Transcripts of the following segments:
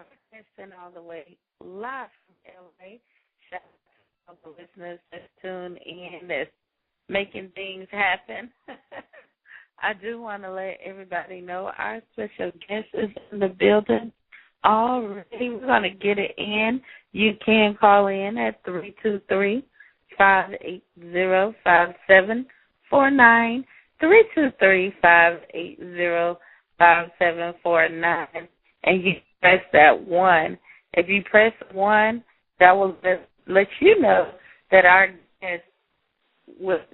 broadcasting all the way live from LA. Shout out to all the listeners that tune in, that's making things happen. I do want to let everybody know our special guest is in the building already. We're going to get it in. You can call in at 323-580-5749, 323-580-5749, and you press that 1. If you press 1, that will let you know that our guest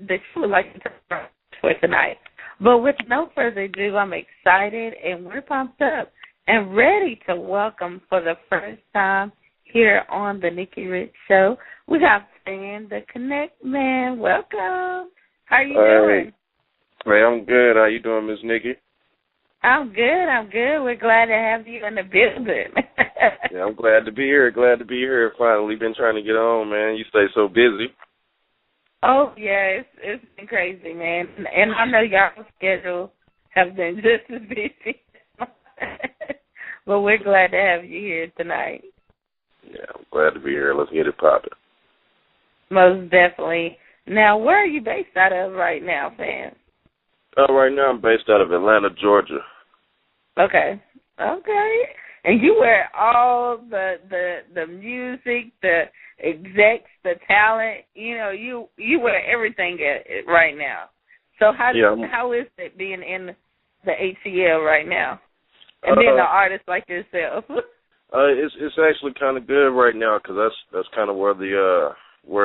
that you would like to talk for tonight. But with no further ado, I'm excited and we're pumped up and ready to welcome for the first time here on the Nikki Rich Show. We got Phan The Konnect Man. Welcome. How are you doing? Hey, I'm good. How you doing, Miss Nikki? I'm good. We're glad to have you in the building. Yeah, I'm glad to be here. Finally, been trying to get on, man. You stay so busy. Oh, yeah, it's been crazy, man. And I know y'all's schedule have been just as busy. But we're glad to have you here tonight. Yeah, I'm glad to be here. Let's get it popping. Most definitely. Now, where are you based out of right now, Phan? Right now I'm based out of Atlanta, Georgia. Okay. And you wear all the music, the execs, the talent. You know, you wear everything right now. So how is it being in the ATL right now, and being an artist like yourself? It's actually kind of good right now because that's kind of where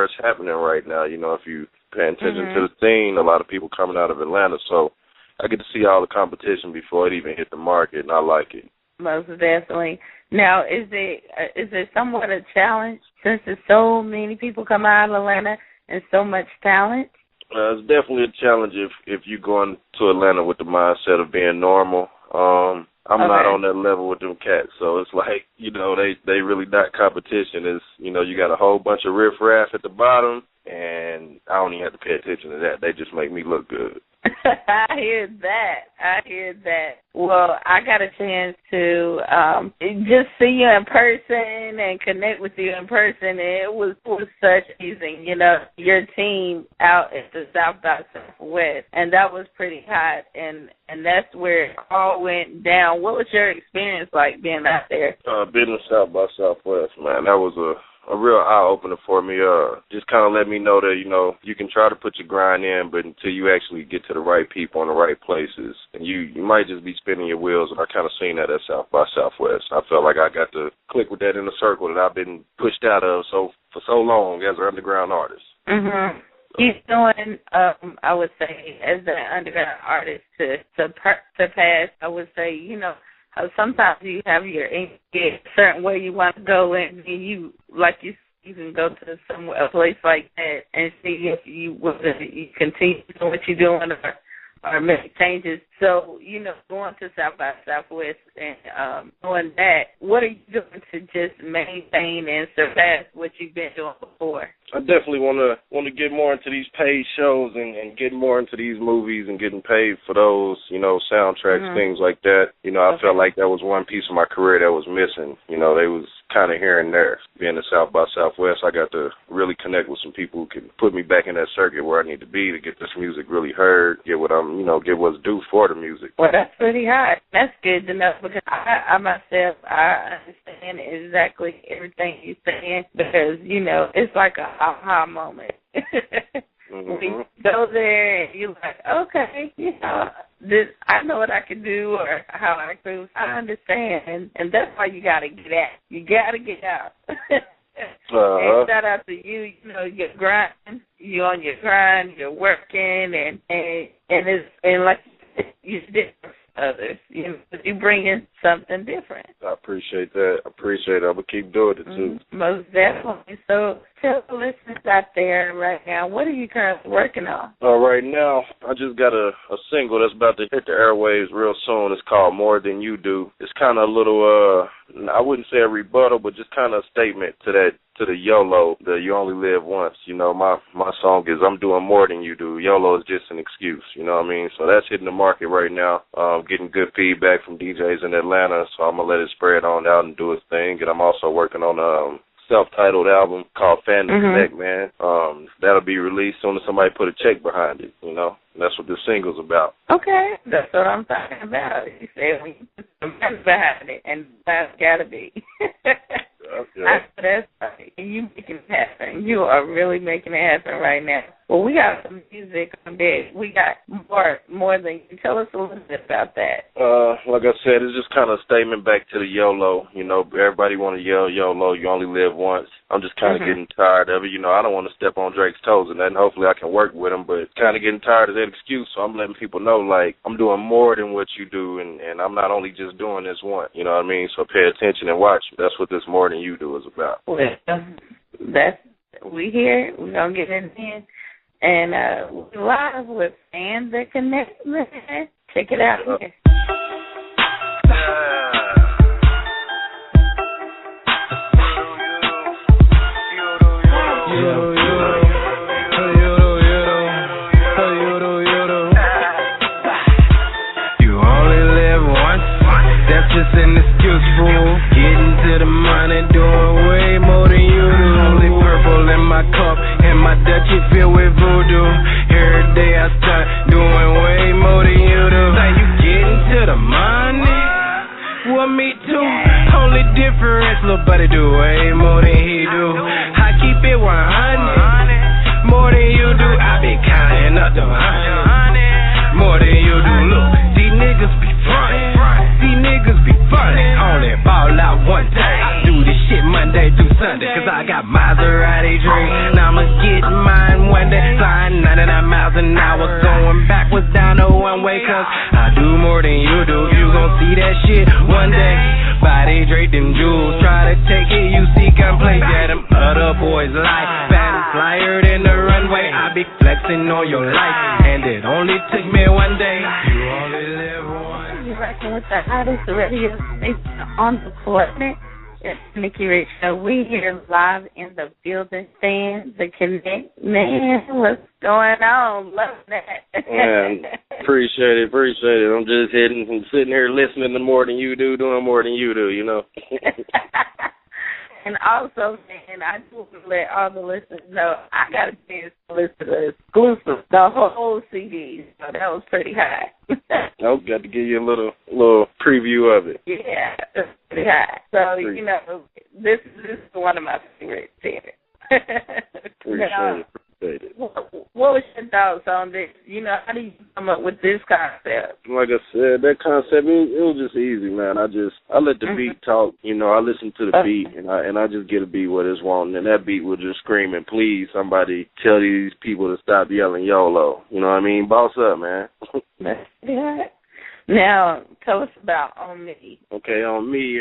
it's happening right now. You know, if you pay attention to the scene, a lot of people coming out of Atlanta, so I get to see all the competition before it even hit the market, and I like it. Most definitely. Now, is it somewhat a challenge since there's so many people come out of Atlanta and so much talent? It's definitely a challenge if you're going to Atlanta with the mindset of being normal. I'm not on that level with them cats, so it's like, you know, they really not competition. Is, you know, you got a whole bunch of riffraff at the bottom, and I don't even have to pay attention to that. They just make me look good. I hear that. Well, I got a chance to just see you in person and connect with you in person. And it was such amazing, you know, your team out at the South by Southwest, and that was pretty hot. And that's where it all went down. What was your experience like being out there? Being in South by Southwest, man, that was a real eye-opener for me. Just kind of let me know that, you know, you can try to put your grind in, but until you actually get to the right people in the right places, and you might just be spinning your wheels, and I kind of seen that at South by Southwest. I felt like I got to click with that in the circle that I've been pushed out of for so long as an underground artist. Mm-hmm. He's doing, I would say, as an underground artist to pass, I would say, you know, sometimes you have your get certain way you want to go, and you can go to a place like that and see if you continue doing what you're doing or make changes. So, you know, going to South by Southwest and doing that, what are you doing to just maintain and surpass what you've been doing before? I definitely want to get more into these paid shows and get more into these movies and getting paid for those, you know, soundtracks, things like that. You know, I felt like that was one piece of my career that was missing. You know, they was kind of here and there. Being in South by Southwest, I got to really connect with some people who can put me back in that circuit where I need to be to get this music really heard, get what's due for the music. Well, that's pretty hot. That's good to know because I myself, I understand exactly everything you're saying because, you know, it's like a aha moment. When you go there and you're like, okay, you know, I know what I can do or how I can. I understand, and that's why you got to get out. You got to get out. And shout out to you. You know, you're grinding. You're on your grind. You're working, and like you did for others. You bring in something different. I appreciate that. I'm gonna keep doing it too. Most definitely. So tell the listeners out there right now, what are you currently working on? Right now, I just got a single that's about to hit the airwaves real soon. It's called More Than You Do. It's kind of a little, I wouldn't say a rebuttal, but just kind of a statement to the YOLO, the you only live once. You know, my song is I'm doing more than you do. YOLO is just an excuse, you know what I mean? So that's hitting the market right now. Getting good feedback from DJs in Atlanta, so I'm going to let it spread on out and do its thing. And I'm also working on a self-titled album called Phan The Konnect Man. That'll be released soon as somebody put a check behind it, you know? And that's what this single's about. Okay, that's what I'm talking about. You said we put some money behind it, and that's got to be. Okay. That's right. You making it happen. You are really making it happen right now. Well, we got some music on deck. We got more than you. Tell us a little bit about that. Like I said, it's just kind of a statement back to the YOLO. You know, everybody want to yell YOLO, you only live once. I'm just kind of getting tired of it. You know, I don't want to step on Drake's toes and that, and hopefully I can work with him, but kind of getting tired of that excuse, so I'm letting people know, like, I'm doing more than what you do, and I'm not only just doing this one, you know what I mean? So pay attention and watch. That's what this More Than You Do is about. Well, we here. We're going to get it in. And we're live with Phan The Konnect Man. Check it out here. You only live once. That's just an excuse, fool. Getting to the money, doing way more than you do. Holy purple in my cup, and my Dutchie filled with voodoo. Every day I start doing way more than you do. Like you getting to the money? Well, me too. Only difference, little buddy do way more than he do. I keep it 100, more than you do. I be counting up the 100, more than you do. Look, these niggas be frontin', these niggas be funny. Only ball out one day. I do this shit Monday through Sunday, cause I got Maserati dreams. Now I'ma get mine one day. Flying 99 miles an hour, going backwards down the one way, cause I do more than you do. You gon' see that shit one day. Body draped in jewels, try to take it, you see gunplay. Yeah, them other boys lie. Fat and flyer than the runway. I be flexing on your life, and it only took me one day. You only live once. You're rocking with the hottest radio station on the planet. It's Nikki Rich. So we here live in the building. Phan The Konnect Man. What's going on? Love that. Man, appreciate it. I'm just sitting here listening to More Than You Do, doing more than you do, you know. And also, man, I just want to let all the listeners know I got a chance to listen to the exclusive, the whole CD. So that was pretty high. I got to give you a little preview of it. Yeah, it's pretty high. So, you know, this is one of my favorites here. Appreciate it. What was your thoughts on this? You know, how do you come up with this concept? Like I said, that concept, it was just easy, man. I let the beat talk. You know, I listen to the beat, and I just get a beat what it's wanting, and that beat will just scream and please somebody tell these people to stop yelling YOLO. You know what I mean? Boss up, man. Yeah. Now, tell us about On Me. Okay, On Me,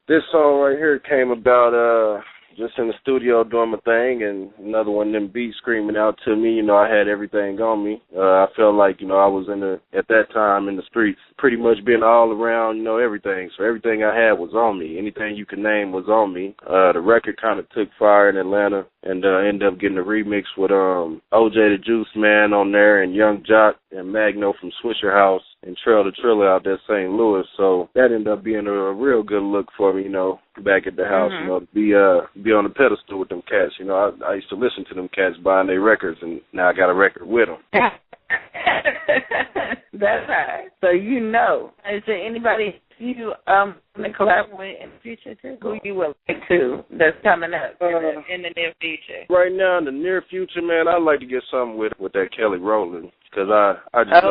this song right here came about just in the studio doing my thing, and another one of them beats screaming out to me. You know, I had everything on me. I felt like, you know, I was at that time in the streets, pretty much being all around, you know, everything. So everything I had was on me. Anything you could name was on me. The record kind of took fire in Atlanta, and ended up getting a remix with OJ the Juice Man on there, and Young Jock and Magno from Swisher House, and Trail the Triller out there St. Louis. So that ended up being a real good look for me, you know, back at the house, you know, to be on the pedestal with them cats. You know, I used to listen to them cats buying their records, and now I got a record with them. That's right. So you know, is there anybody you want to collab with in the future too? Who you would like to that's coming up in the near future? Right now, in the near future, man, I'd like to get something with that Kelly Rowland. Because I just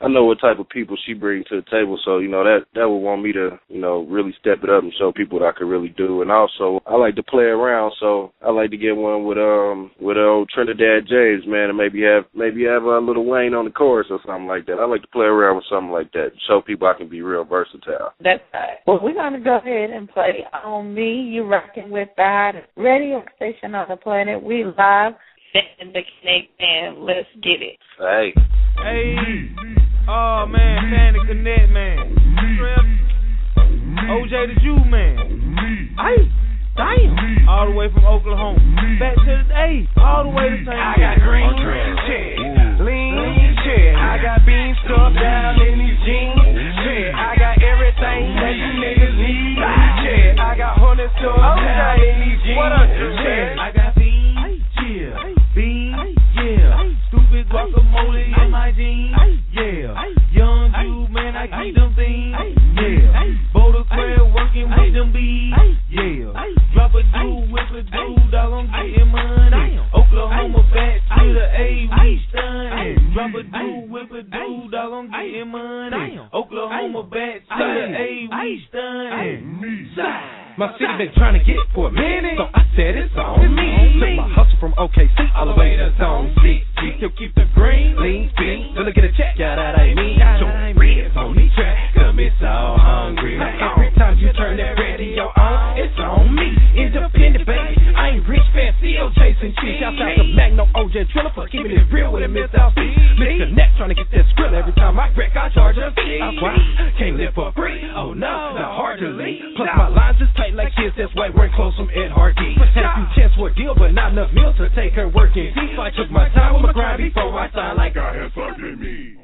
know what type of people she brings to the table, so you know that would want me to, you know, really step it up and show people what I could really do. And also I like to play around, so I like to get one with old Trinidad James, man, and maybe have a Lil Wayne on the chorus or something like that. I like to play around with something like that, show people I can be real versatile. That's side. Well, we're going to go ahead and play On Me. You rocking with the hottest radio station on the planet. We live. Phan The Konnect Man. Let's get it. Hey. Hey. Oh, man. Phan The Konnect Man. OJ the Jew Man. Hey. Damn. All the way from Oklahoma. Back to the day. All the way to St. I got green check. Lean check. I got beans stuffed down in these jeans. Check. I got everything that you niggas need. Check. I got hundreds stuffed down in these jeans. What up, check. I got beans. Yeah. Beans. Yeah. Stupid guacamole in my jeans. Yeah. Young dude, man, I keep them things. Yeah. Boulder Crab working with them bees. Yeah. Drop a dude, whip a dude, dog, I'm getting money. Oklahoma back to the A, we stunning. Drop a dude, whip a dude, dog, I'm getting money. Oklahoma back to the A, we stunning. My city been trying to get it for a minute, so I said it's on me. Took my hustle from OKC all the way to Zone 6. We still keep the green, lean, bean, till I get a check. Yeah, that ain't me. Show ribs on these tracks, cause it's all hungry. Every time you turn that radio on, it's on me. Independent, baby. I ain't rich, fancy, or chasing cheese. Shout out to Magno, OJ, Triller for keeping it real with a Miss South Beach. Mr. Neck trying to get that skrill. Every time I wreck, I charge a fee. Why? Can't live for free. Oh no, not hard to leave. Plus my lines is tight like kids, that's why we're close from Ed Hardy. Had a few chance for a deal, but not enough meals to take her working. Deep, I took my time with my grind before I signed like God had fucking me.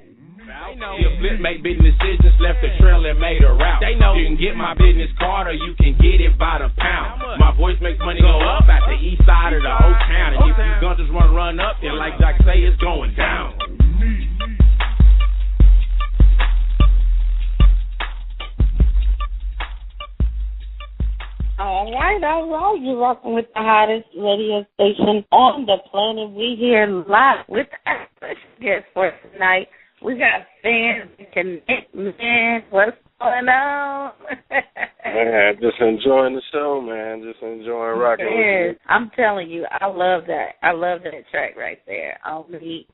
Your flip make business decisions, left a trail and made a route. They know you can get my business card or you can get it by the pound. My voice makes money go up at the east side of the old town. And if you gunters want to run up, then like Doc say, it's going down. All right. You're rocking with the hottest radio station on the planet. We here live with our special guest for tonight. We got Phan The Konnect Man. What's going on? Man, just enjoying the show, man. Just enjoying rocking with you. I'm telling you, I love that. I love that track right there.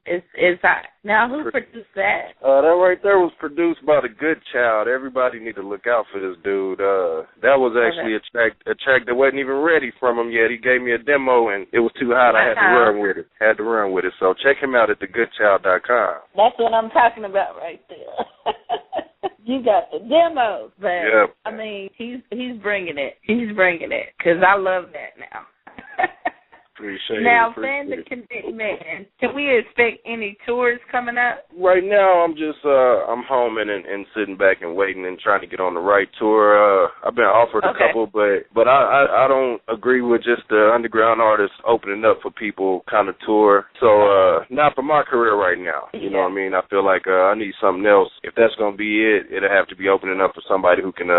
It's hot. Now, who produced that? That right there was produced by The Good Child. Everybody need to look out for this dude. That was actually a track that wasn't even ready from him yet. He gave me a demo, and it was too hot. I had to run with it. So check him out at thegoodchild.com. That's what I'm talking about right there. You got the demo, but yep. I mean, he's bringing it. He's bringing it because I love that now. Appreciate now, it. Phan The Konnect Man, can we expect any tours coming up? Right now, I'm just I'm home and sitting back and waiting and trying to get on the right tour. I've been offered a couple, but I don't agree with just the underground artists opening up for people kind of tour. So not for my career right now. You know what I mean? I feel like I need something else. If that's gonna be it, it'll have to be opening up for somebody who can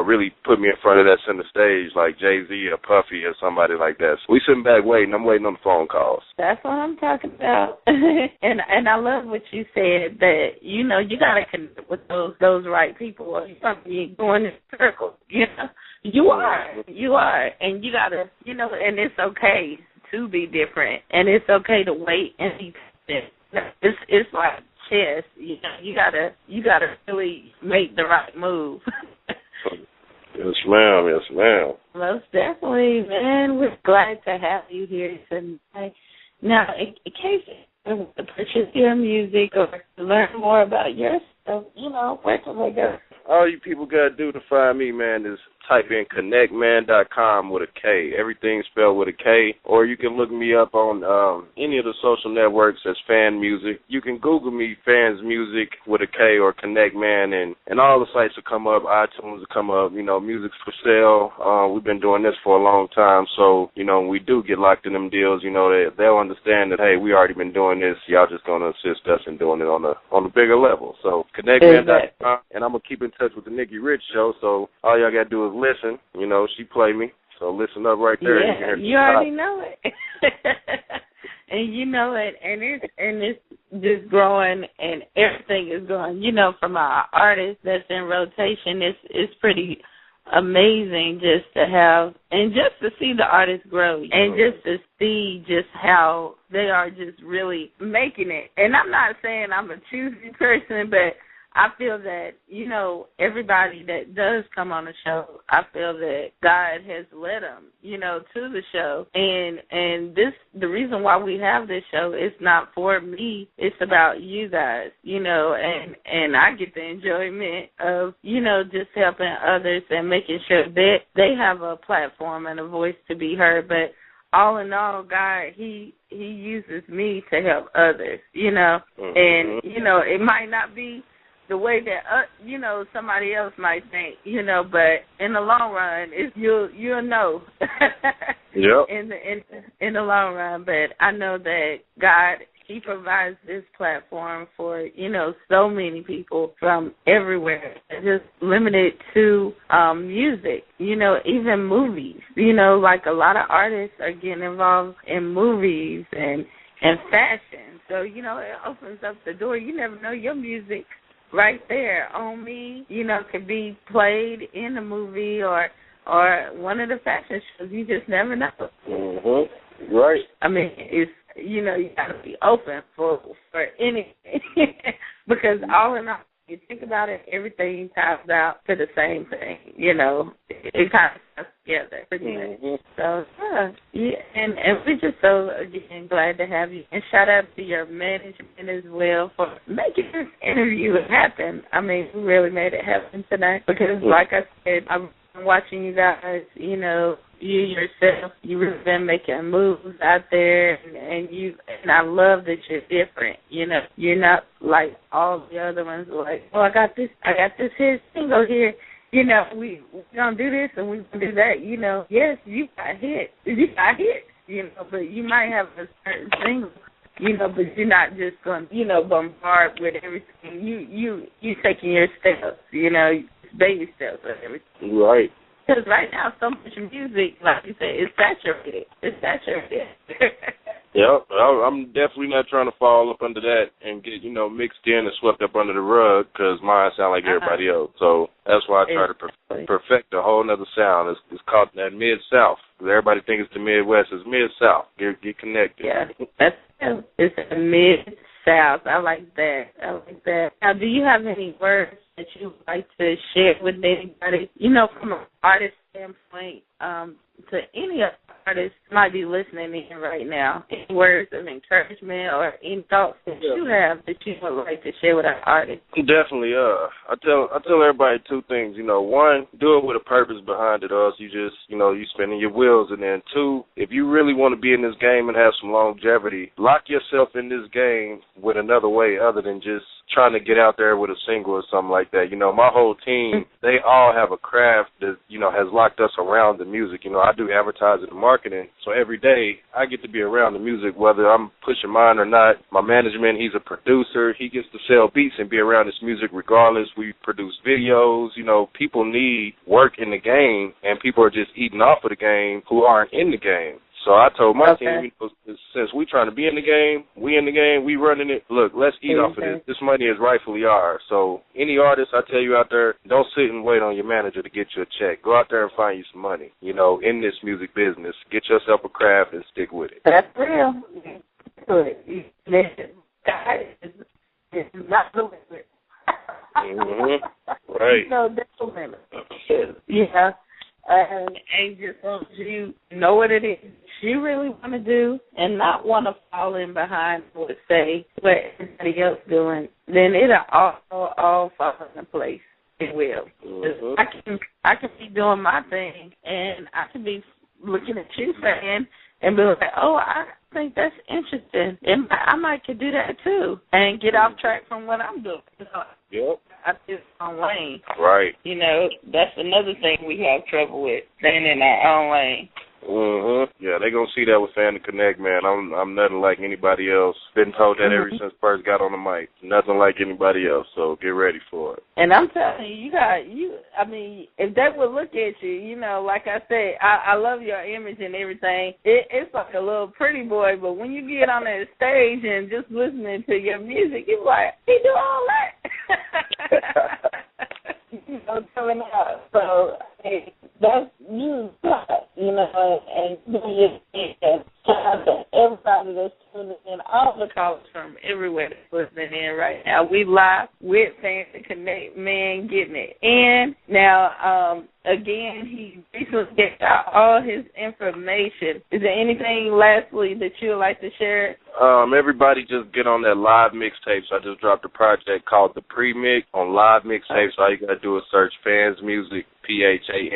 really put me in front of that center stage, like Jay-Z or Puffy or somebody like that. So we sitting back waiting. I'm waiting on the phone calls. That's what I'm talking about. and I love what you said, that, you got to connect with those right people, or you're going in circles, You are. And you got to, and it's okay to be different, and it's okay to wait and be different. It's like chess, you gotta really make the right move. Yes, ma'am. Most definitely, man. We're glad to have you here tonight. Now, in case you want to purchase your music or to learn more about yourself, where can they go? All you people got to do to find me, man, is type in connectman.com with a K. Everything's spelled with a K. Or you can look me up on any of the social networks as Fan Music. You can Google me, Fans Music with a K or Konnect Man, and all the sites will come up. iTunes will come up. Music's for sale. We've been doing this for a long time, so, when we do get locked in them deals, they'll understand that, hey, we already been doing this. Y'all just going to assist us in doing it on a bigger level. So connectman.com, and I'm going to keep in touch with the Nikki Rich show, so all y'all got to do is listen. She play me, so listen up right there. Yeah, you already know it. And you know it, and it's just growing, and everything is growing. From our artists that's in rotation, it's pretty amazing just to have, and just to see the artists grow, and just to see just how they are just really making it. And I'm not saying I'm a choosy person, but I feel that, you know, everybody that does come on the show, I feel that God has led them, you know, to the show. And the reason why we have this show is not for me. It's about you guys, you know, and I get the enjoyment of, you know, just helping others and making sure that they have a platform and a voice to be heard. But all in all, God, He uses me to help others, you know. And, you know, it might not be the way that, you know, somebody else might think, you know, but in the long run, you'll know. Yep. In the long run. But I know that God, He provides this platform for, you know, so many people from everywhere, just limited to music, you know, even movies. You know, like a lot of artists are getting involved in movies and fashion. So, you know, it opens up the door. You never know, your music right there on me, you know, could be played in a movie or one of the fashion shows. You just never know. Mm-hmm. Right. I mean, it's, you know, you got to be open for anything because all in all, you think about it, everything ties out to the same thing. You know, it kind of comes together pretty much. So, yeah, and we're just so, again, glad to have you. And shout out to your management as well for making this interview happen. I mean, we really made it happen tonight because, like I said, I'm watching you guys, you know, you yourself, you really been making moves out there, and I love that you're different. You know, you're not like all the other ones. Like, oh, I got this hit single here. You know, we gonna do this and we gonna do that. You know, yes, you got hits. You know, but you might have a certain single. You know, but you're not just gonna, you know, bombard with everything. You taking your steps. You know, baby steps and everything. Right. Because right now, so much music, like you said, is saturated. It's saturated. Yep. I'm definitely not trying to fall up under that and get, you know, mixed in and swept up under the rug because mine sound like everybody else. So that's why I try to perfect a whole other sound. It's called that Mid-South. Everybody thinks it's the Midwest. It's Mid-South. Get connected. Yeah, it's a Mid-South. I like that. Now, do you have any words that you would like to share with anybody, you know, from an artist standpoint, to any artist might be listening in right now? Any words of encouragement or any thoughts that you have that you would like to share with our artists? Definitely. I tell everybody two things. You know, one, do it with a purpose behind it, or else you just, you know, you spinning your wheels. And then two, if you really want to be in this game and have some longevity, lock yourself in this game with another way other than just trying to get out there with a single or something like that. You know, my whole team, they all have a craft that, you know, has locked us around the music. You know, I do advertising and marketing, so every day I get to be around the music, whether I'm pushing mine or not. My management, he's a producer. He gets to sell beats and be around this music regardless. We produce videos. You know, people need work in the game, and people are just eating off of the game who aren't in the game. So I told my team, you know, since we trying to be in the game, we running it. Look, let's eat off of this. This money is rightfully ours. So any artist, I tell you out there, don't sit and wait on your manager to get you a check. Go out there and find you some money, you know, in this music business. Get yourself a craft and stick with it. That's real. Good. God is not the limit. Right. No, that's the limit. Yeah. And just as you know what it is you really want to do and not want to fall in behind what everybody else doing, then it'll all fall into place. It will. I can be doing my thing, and I can be looking at you saying and be like, oh, I think that's interesting, and I might could do that too, and get off track from what I'm doing. Yep. I feel my own lane. Right. You know, that's another thing we have trouble with, staying in our own lane. Yeah, they gonna see that with Phan The Konnect Man. I'm nothing like anybody else. Been told that ever since first got on the mic. Nothing like anybody else. So get ready for it. And I'm telling you, I mean, if they would look at you, you know, like I said, I love your image and everything. It's like a little pretty boy, but when you get on that stage and just listening to your music, you're like, he do all that. You know, coming out. So hey, that's you, you know, and doing your thing. And shout out to everybody that's tuning in all the callers from everywhere that's listening in right now. We live with Phan The Konnect Man getting it in. Now, again, he recently gave out all his information. Is there anything lastly that you would like to share? Everybody just get on that live mixtapes. I just dropped a project called The Pre-Mix on live mixtapes. All you got to do is search Phan's Music, PhansMusik,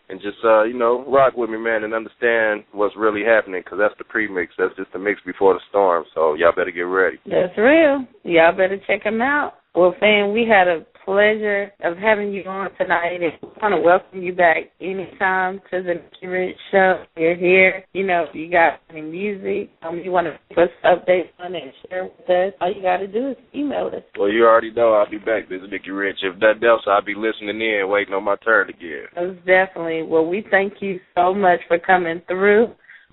and just, rock with me, man, and understand what's really happening, because that's the pre-mix. That's just the mix before the storm, so y'all better get ready. That's real. Y'all better check him out. Well, Phan, we had a pleasure of having you on tonight, and we want to welcome you back anytime to the Nikki Rich Show. You're here. If you got any music, you want to give us updates on it and share with us, all you got to do is email us. Well, you already know I'll be back. This is Nikki Rich. If nothing else, I'll be listening in, waiting on my turn again. Most definitely. Well, we thank you so much for coming through.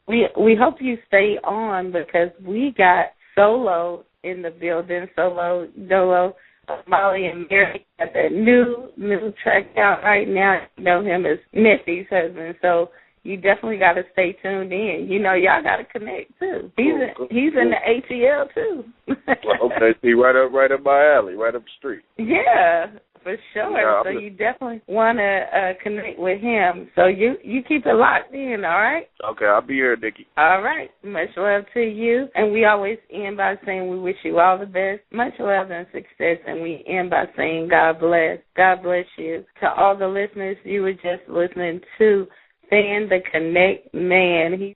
We hope you stay on, because we got Solo in the building, Solo, Dolo, Molly and Mary got that new track out right now. You know him as Neffy's husband, so you definitely got to stay tuned in. Y'all got to connect too. He's in the ATL too. Okay, see, right up my alley, right up the street. Yeah, for sure. Yeah, so you definitely want to connect with him. So you keep it locked in, all right? Okay, I'll be here, Nikki. All right. Much love to you. And we always end by saying we wish you all the best, much love and success. And we end by saying God bless. God bless you. To all the listeners, you were just listening to Phan The Konnect Man.